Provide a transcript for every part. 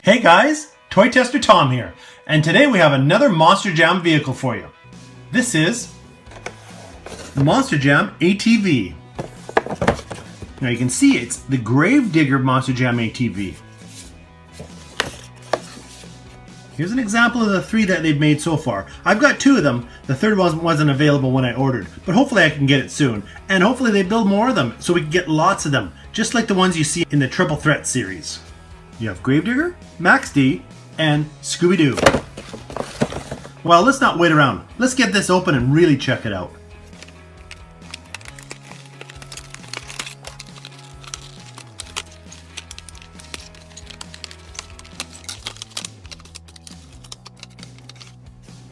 Hey guys, Toy Tester Tom here, and today we have another Monster Jam vehicle for you. This is the Monster Jam ATV. Now you can see it's the Gravedigger Monster Jam ATV. Here's an example of the 3 that they've made so far. I've got 2 of them. The third one wasn't available when I ordered, but hopefully I can get it soon. And hopefully they build more of them so we can get lots of them, just like the ones you see in the Triple Threat series. You have Gravedigger, Max D, and Scooby-Doo. Well, let's not wait around. Let's get this open and really check it out.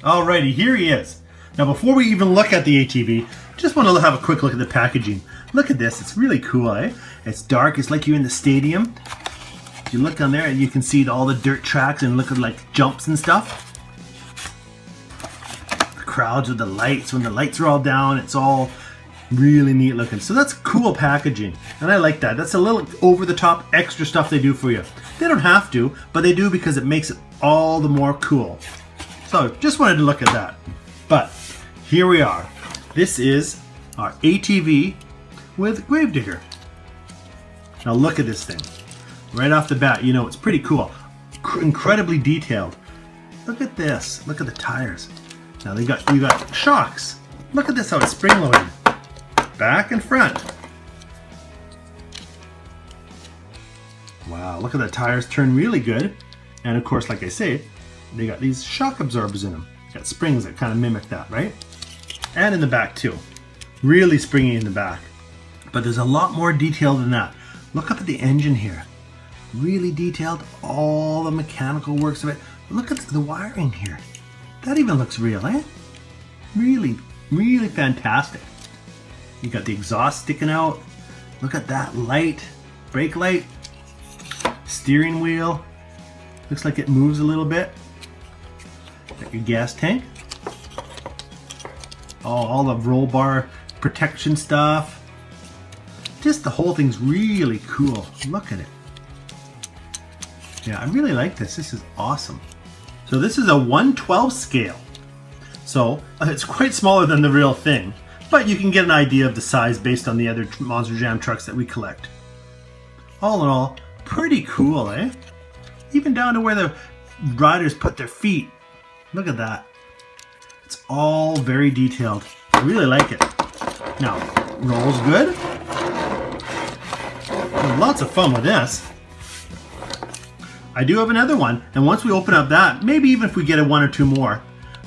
Alrighty, here he is. Now before we even look at the ATV, just want to have a quick look at the packaging. Look at this, it's really cool, eh? It's dark, it's like you're in the stadium. You look on there and you can see all the dirt tracks and look at like jumps and stuff. The crowds with the lights, when the lights are all down, it's all really neat looking. So that's cool packaging, and I like that. That's a little over the top extra stuff they do for you. They don't have to, but they do because it makes it all the more cool. So just wanted to look at that. But here we are. This is our ATV with Gravedigger. Now look at this thing. Right off the bat, you know it's pretty cool. Incredibly detailed. Look at this. Look at the tires. Now you got shocks. Look at this, how it's spring loaded. Back and front. Wow, look at the tires turn really good. And of course, like I say, they got these shock absorbers in them. Got springs that kind of mimic that, right? And in the back too. Really springy in the back. But there's a lot more detail than that. Look up at the engine here. Really detailed, all the mechanical works of it. Look at the wiring here. That even looks real, eh? Really, really fantastic. You got the exhaust sticking out. Look at that light, brake light, steering wheel. Looks like it moves a little bit. Got your gas tank. Oh, all the roll bar protection stuff. Just the whole thing's really cool. Look at it. Yeah, I really like this. This is awesome. So this is a 1/12 scale. So it's quite smaller than the real thing, but you can get an idea of the size based on the other Monster Jam trucks that we collect. All in all, pretty cool, eh? Even down to where the riders put their feet. Look at that. It's all very detailed. I really like it. Now, rolls good. Lots of fun with this. I do have another one, and once we open up that, maybe even if we get 1 or 2 more,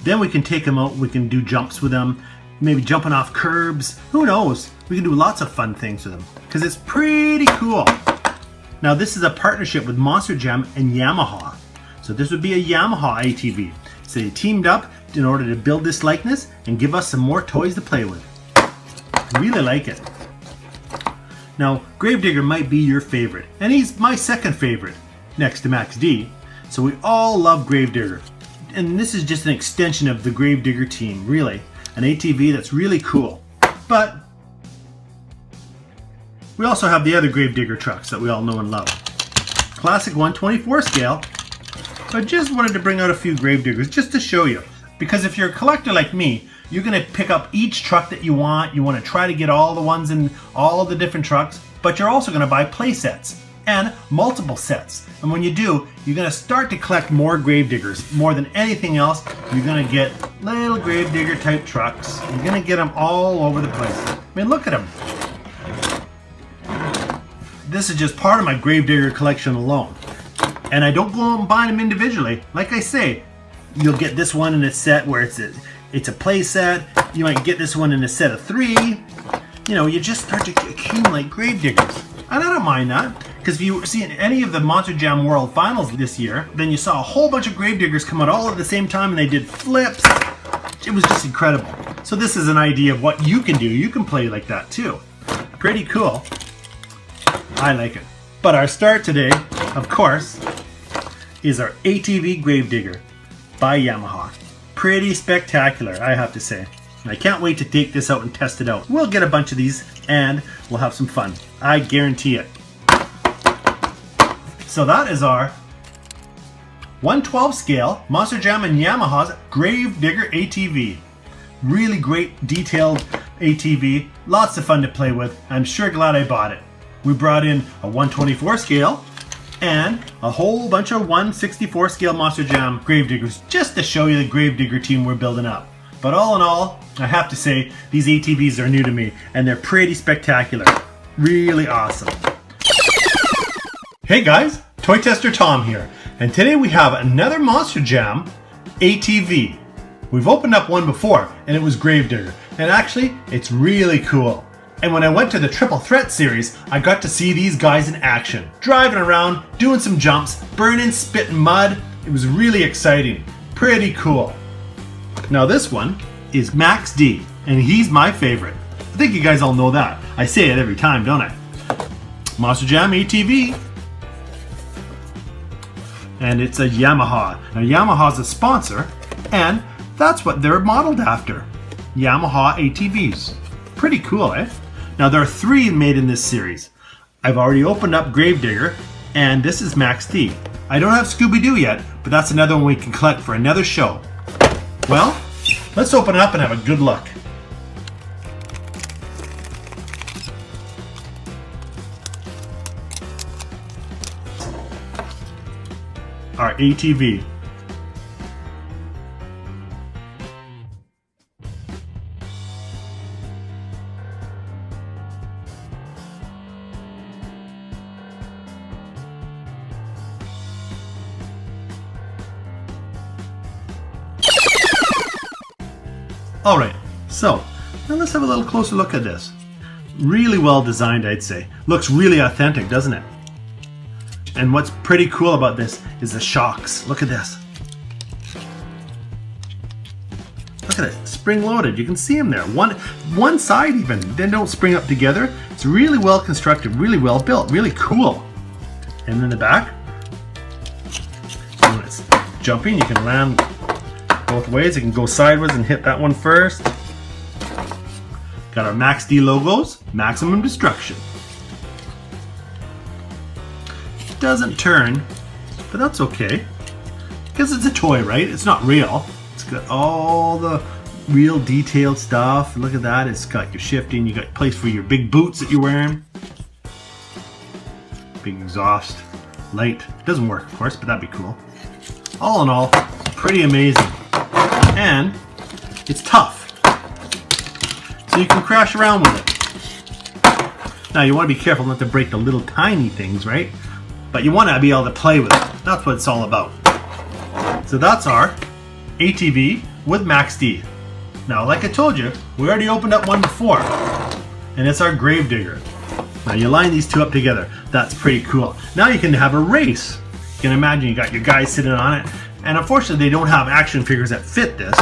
then we can take them out, we can do jumps with them, maybe jumping off curbs, who knows? We can do lots of fun things with them, because it's pretty cool. Now this is a partnership with Monster Jam and Yamaha. So this would be a Yamaha ATV. So they teamed up in order to build this likeness and give us some more toys to play with. I really like it. Now, Gravedigger might be your favorite, and he's my second favorite, next to Max D. So we all love Gravedigger. And this is just an extension of the Gravedigger team, really. An ATV that's really cool. But we also have the other Gravedigger trucks that we all know and love. Classic 1/24 scale. So I just wanted to bring out a few Gravediggers just to show you. Because if you're a collector like me, you're going to pick up each truck that you want. You want to try to get all the ones in all the different trucks. But you're also going to buy play sets and multiple sets. And when you do, you're going to start to collect more Gravediggers. More than anything else, you're going to get little Gravedigger type trucks. You're going to get them all over the place. I mean, look at them. This is just part of my Gravedigger collection alone. And I don't go out and buy them individually. Like I say, you'll get this one in a set where it's a play set. You might get this one in a set of 3. You know, you just start to accumulate Gravediggers. And I don't mind that, because if you see any of the Monster Jam World Finals this year, then you saw a whole bunch of Gravediggers come out all at the same time and they did flips. It was just incredible. So this is an idea of what you can do. You can play like that too. Pretty cool. I like it. But our start today, of course, is our ATV Gravedigger by Yamaha. Pretty spectacular, I have to say. And I can't wait to take this out and test it out. We'll get a bunch of these and we'll have some fun. I guarantee it. So that is our 1/12 scale Monster Jam and Yamaha's Gravedigger ATV. Really great detailed ATV, lots of fun to play with. I'm sure glad I bought it. We brought in a 1/24 scale and a whole bunch of 1/64 scale Monster Jam Gravediggers just to show you the Gravedigger team we're building up. But all in all, I have to say these ATVs are new to me and they're pretty spectacular. Really awesome. Hey guys, Toy Tester Tom here, and today we have another Monster Jam ATV. We've opened up one before and it was Gravedigger, and actually it's really cool. And when I went to the Triple Threat series, I got to see these guys in action, driving around, doing some jumps, burning, spitting mud. It was really exciting, pretty cool. Now this one is Max D, and he's my favorite. I think you guys all know that. I say it every time, don't I? Monster Jam ATV. And it's a Yamaha. Now Yamaha's a sponsor, and that's what they're modeled after. Yamaha ATVs. Pretty cool, eh? Now there are 3 made in this series. I've already opened up Gravedigger, and this is Max D. I don't have Scooby-Doo yet, but that's another one we can collect for another show. Well, let's open it up and have a good look. Our ATV. Alright, so now let's have a little closer look at this. Really well designed, I'd say. Looks really authentic, doesn't it? And what's pretty cool about this is the shocks. Look at this. Look at it, spring loaded. You can see them there. One side even, they don't spring up together. It's really well constructed, really well built, really cool. And then the back, when it's jumping, you can land both ways. You can go sideways and hit that one first. Got our Max D logos, maximum destruction. It doesn't turn, but that's okay, because it's a toy, right? It's not real. It's got all the real detailed stuff. Look at that. It's got your shifting. You got a place for your big boots that you're wearing. Big exhaust light. It doesn't work, of course, but that'd be cool. All in all, pretty amazing. And it's tough, so you can crash around with it. Now you want to be careful not to break the little tiny things, right? But you want to be able to play with it. That's what it's all about. So that's our ATV with Max D. Now, like I told you, we already opened up one before, and it's our Gravedigger. Now you line these 2 up together. That's pretty cool. Now you can have a race. You can imagine you got your guys sitting on it. And unfortunately, they don't have action figures that fit this,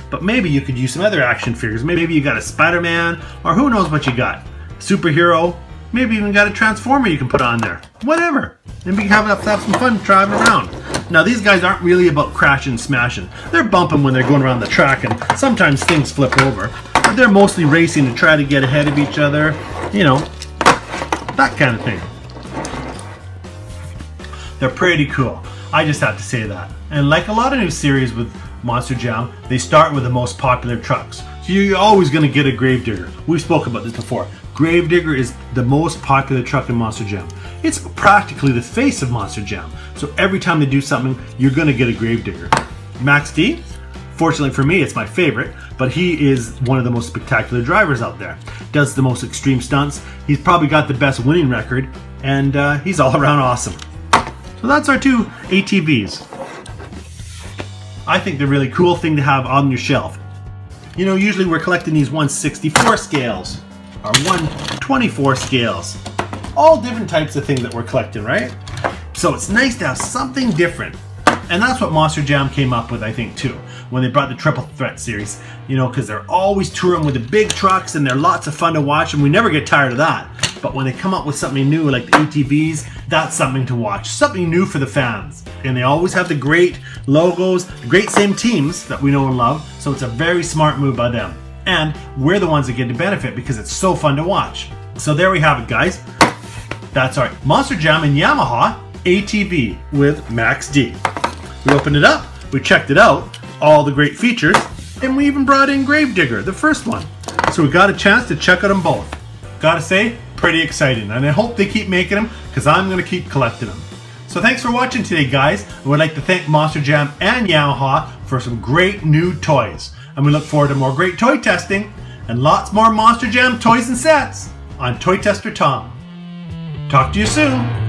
but maybe you could use some other action figures. Maybe you got a Spider-Man, or who knows what you got. Superhero, maybe even got a Transformer you can put on there. Whatever. Maybe you can have some fun driving around. Now, these guys aren't really about crashing and smashing. They're bumping when they're going around the track, and sometimes things flip over. But they're mostly racing to try to get ahead of each other. You know, that kind of thing. They're pretty cool. I just have to say that. And like a lot of new series with Monster Jam, they start with the most popular trucks. So you're always going to get a Gravedigger. We've spoken about this before. Gravedigger is the most popular truck in Monster Jam. It's practically the face of Monster Jam. So every time they do something, you're going to get a Gravedigger. Max D, fortunately for me, it's my favorite, but he is one of the most spectacular drivers out there. Does the most extreme stunts. He's probably got the best winning record, and he's all around awesome. So that's our 2 ATVs. I think they're a really cool thing to have on your shelf. You know, usually we're collecting these 1/64 scales or 1/24 scales. All different types of things that we're collecting, right? So it's nice to have something different. And that's what Monster Jam came up with, I think, too, when they brought the Triple Threat series. You know, because they're always touring with the big trucks and they're lots of fun to watch, and we never get tired of that. But when they come up with something new like the ATVs, that's something to watch. Something new for the fans. And they always have the great logos, the great same teams that we know and love. So it's a very smart move by them. And we're the ones that get to benefit because it's so fun to watch. So there we have it, guys. That's our Monster Jam and Yamaha ATV with Max D. We opened it up, we checked it out, all the great features, and we even brought in Gravedigger, the first one. So we got a chance to check out them both. Gotta say, pretty exciting, and I hope they keep making them because I'm gonna keep collecting them. So thanks for watching today, guys. I would like to thank Monster Jam and Yamaha for some great new toys. And we look forward to more great toy testing and lots more Monster Jam toys and sets on Toy Tester Tom. Talk to you soon.